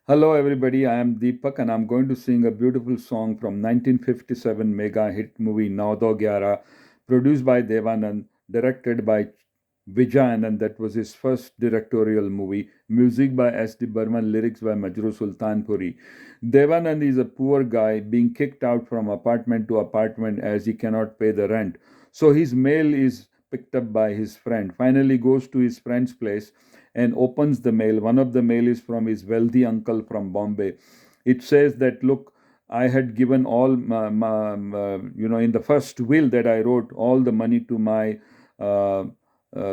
Hello, everybody. I am Deepak, and I'm going to sing a beautiful song from 1957 mega hit movie Nau Do Gyarah, produced by Dev Anand, directed by Vijay Anand. That was his first directorial movie. Music by S D Burman, lyrics by Majrooh Sultanpuri. Dev Anand is a poor guy being kicked out from apartment to apartment as he cannot pay the rent. So his mail is picked up by his friend. Finally, goes to his friend's place and opens the mail. One of the mail is from his wealthy uncle from Bombay. It says that, look, I had given all in the first will that I wrote, all the money to my uh,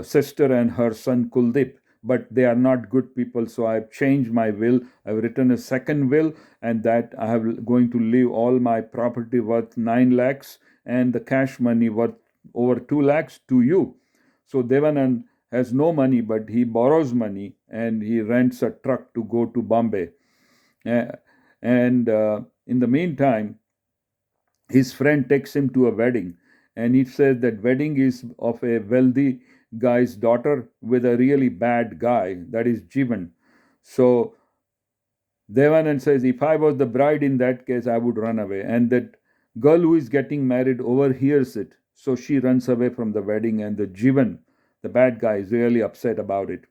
sister and her son Kuldeep, but they are not good people, so I've changed my will. I've written a second will, and that I have going to leave all my property worth 9 lakhs and the cash money worth over 2 lakhs to you. So Devanand has no money, but he borrows money and he rents a truck to go to Bombay. Uh, and in the meantime, his friend takes him to a wedding, and he says that wedding is of a wealthy guy's daughter with a really bad guy, that is Jeevan. So Devanand says, if I was the bride in that case, I would run away. And that girl who is getting married overhears it. So she runs away from the wedding, and the Jivan, the bad guy, is really upset about it.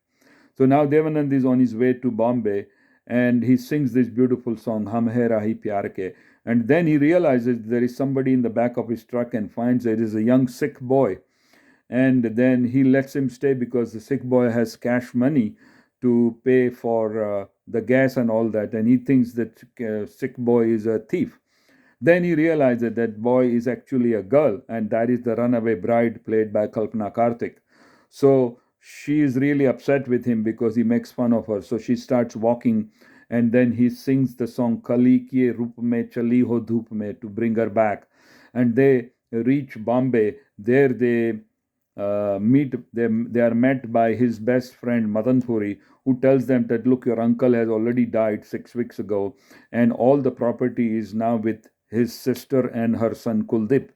So now Devanand is on his way to Bombay, and he sings this beautiful song, Hum Hai Rahi Pyar Ke. And then he realizes there is somebody in the back of his truck and finds there is a young sick boy. And then he lets him stay because the sick boy has cash money to pay for the gas and all that. And he thinks that sick boy is a thief. Then he realizes that that boy is actually a girl, and that is the runaway bride played by Kalpana Kartik. So she is really upset with him because he makes fun of her. So she starts walking, and then he sings the song Kali Kiye Roop Mein Chali Ho Dhoop Mein to bring her back. And they reach Bombay. There they are met by his best friend Madan Puri, who tells them that, look, your uncle has already died 6 weeks ago, and all the property is now with his sister and her son Kuldeep,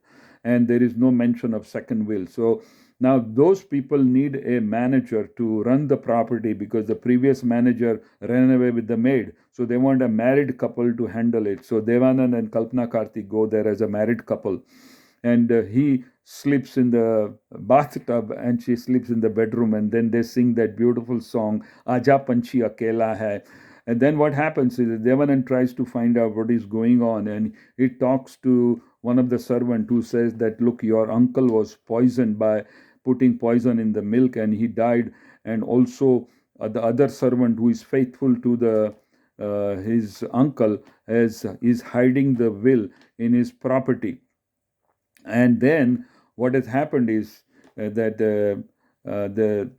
and there is no mention of second will. So now those people need a manager to run the property because the previous manager ran away with the maid. So they want a married couple to handle it. So Devanand and Kalpana Kartik go there as a married couple, and he sleeps in the bathtub and she sleeps in the bedroom, and then they sing that beautiful song Aja Panchi Akela Hai. And then what happens is that Devanand tries to find out what is going on, and he talks to one of the servant who says that, look, your uncle was poisoned by putting poison in the milk and he died. And also the other servant who is faithful to the his uncle is hiding the will in his property. And then what has happened is that the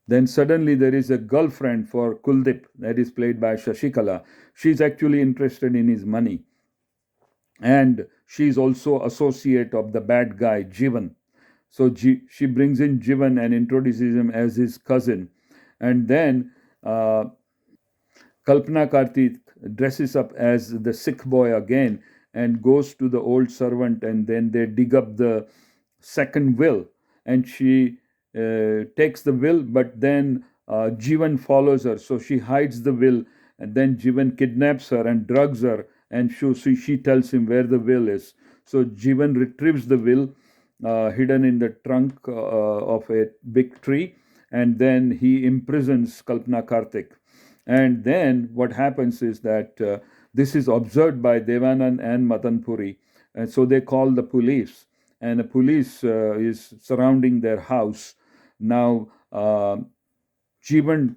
then suddenly there is a girlfriend for Kuldeep that is played by Shashikala. She's actually interested in his money, and she's also associate of the bad guy Jeevan. So she brings in Jeevan and introduces him as his cousin, and then uh, Kalpana Kartik dresses up as the sick boy again and goes to the old servant, and then they dig up the second will, and she takes the will, but then Jeevan follows her, so she hides the will, and then Jeevan kidnaps her and drugs her, and she tells him where the will is. So Jeevan retrieves the will hidden in the trunk of a big tree, and then he imprisons Kalpana Kartik. And then what happens is that this is observed by Devanand and Madan Puri, and so they call the police, and the police is surrounding their house. Now, Jeevan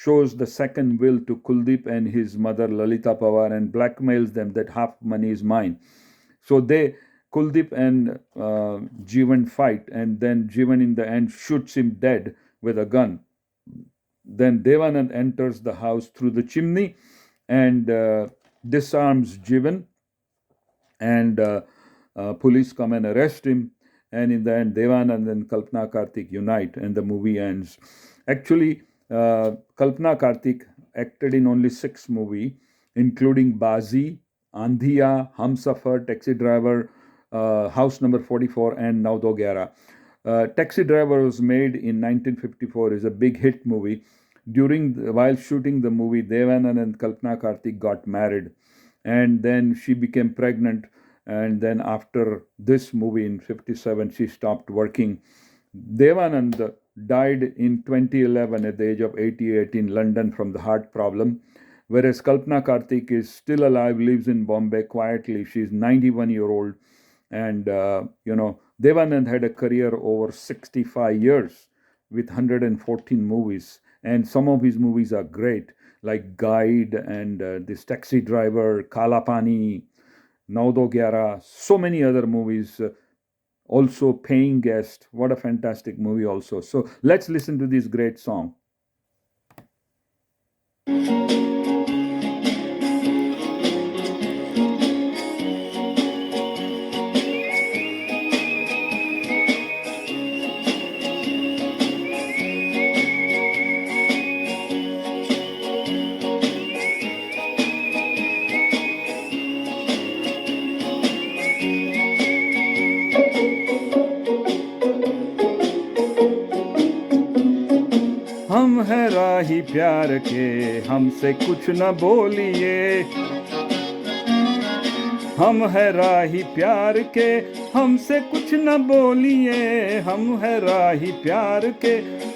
shows the second will to Kuldeep and his mother Lalita Pawar and blackmails them that half money is mine. So Kuldeep and Jeevan fight, and then Jeevan in the end shoots him dead with a gun. Then Devanand enters the house through the chimney and disarms Jeevan, and police come and arrest him. And in the end, Devanand and Kalpana Kartik unite, and the movie ends. Actually, Kalpana Kartik acted in only 6 movies, including Bazi, Andhiya, Humsafar, Taxi Driver, House Number 44, and Nau Do Gyarah. Taxi Driver was made in 1954, is a big hit movie. while shooting the movie, Dev Anand and Kalpana Kartik got married, and then she became pregnant. And then after this movie in 57, she stopped working. Dev Anand died in 2011 at the age of 88 in London from the heart problem, whereas Kalpana Kartik is still alive, lives in Bombay quietly. She's 91-year-old, and Dev Anand had a career over 65 years with 114 movies, and some of his movies are great, like Guide and this Taxi Driver, Kala Pani, Nau Do Gyarah, so many other movies. Also, Paying Guest. What a fantastic movie, also. So, let's listen to this great song. हम है राही प्यार के, हमसे कुछ न बोलिए। हम है राही प्यार के, हमसे कुछ न बोलिए। हम है राही प्यार के,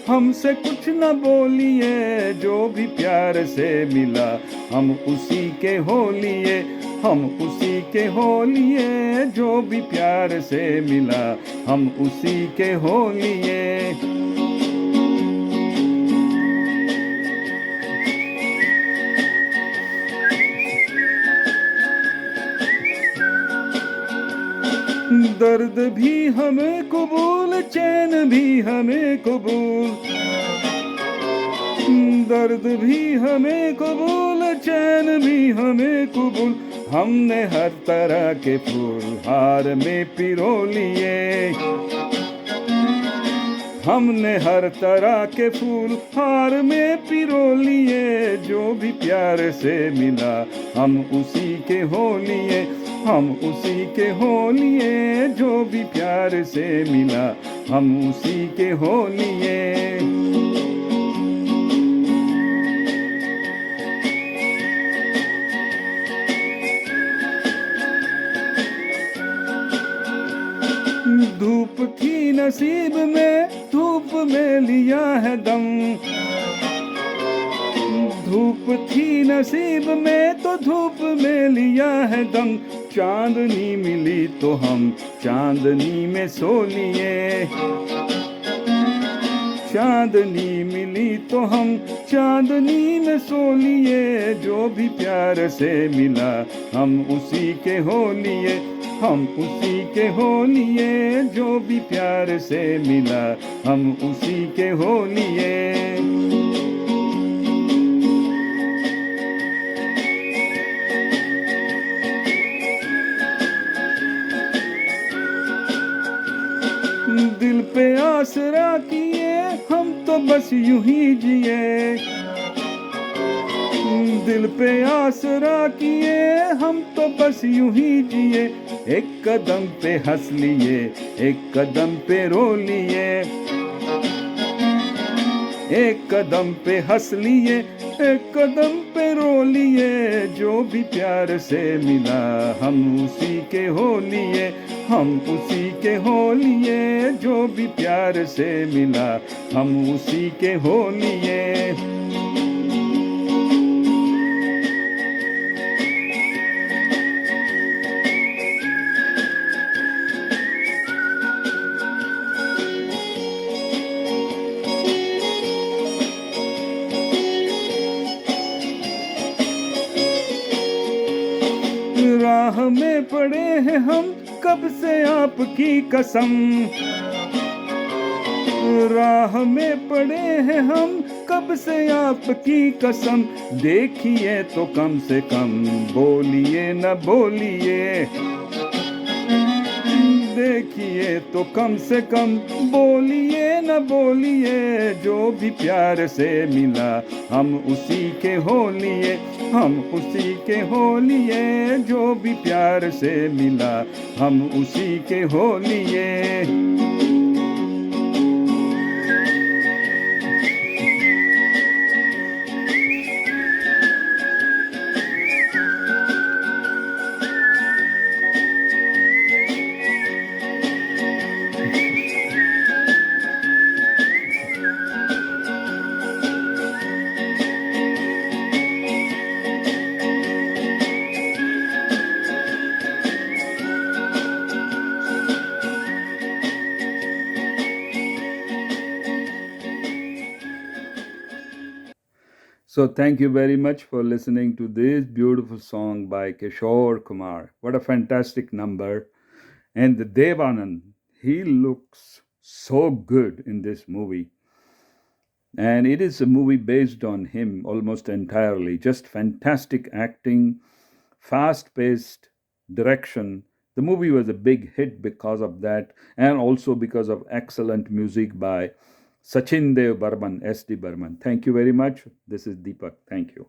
हमसे कुछ न बोलिए। जो भी प्यार से मिला, हम उसी के हो लिए। हम उसी के हो लिए। जो भी प्यार से मिला, हम उसी के हो लिए। दर्द भी हमें कबूल, चैन भी हमें कबूल। दर्द भी हमें कबूल, चैन भी हमें कबूल। हमने हर तरह के फूल हार में पिरो लिए। हमने हर तरह के फूल हार में पिरो लिए। जो भी प्यार से मिला, हम उसी के हो लिए। हम उसी के हो लिए। जो भी प्यार से मिला, हम उसी के हो लिए। धूप थी नसीब में, धूप में लिया है दम। धूप थी नसीब में, तो धूप में लिया है दम। चांदनी मिली तो हम चांदनी में सो लिए। चांदनी मिली तो हम चांदनी में सो लिए। जो भी प्यार से मिला, हम उसी के हो लिए। हम उसी के हो लिए। जो भी प्यार से मिला, हम उसी के हो लिए। दिल पे आसरा किए, हम तो बस यूं ही जिए। दिल पे आसरा किए, हम तो बस यूं ही जिए। एक कदम पे हंस लिए, एक कदम पे रो लिए। एक कदम पे हंस लिए, एक कदम पे रो लिए। जो भी प्यार से मिला, हम उसी के हो लिए। हम उसी के हो लिए। जो भी प्यार से मिला, हम उसी के हो लिए। राह में पड़े हैं हम, कब से आपकी कसम। राह में पड़े हैं हम, कब से आपकी कसम। देखिए तो कम से कम बोलिए न बोलिए। देखिए तो कम से कम बोलिए न बोलिए। जो भी प्यार से मिला, हम उसी के हो लिए। हम उसी के हो लिए। जो भी प्यार से मिला, हम उसी के हो लिए। So thank you very much for listening to this beautiful song by Kishore Kumar. What a fantastic number. And the Dev Anand, he looks so good in this movie. And it is a movie based on him almost entirely. Just fantastic acting, fast paced direction. The movie was a big hit because of that, and also because of excellent music by Sachin Dev Burman, SD Burman. Thank you very much. This is Deepak. Thank you.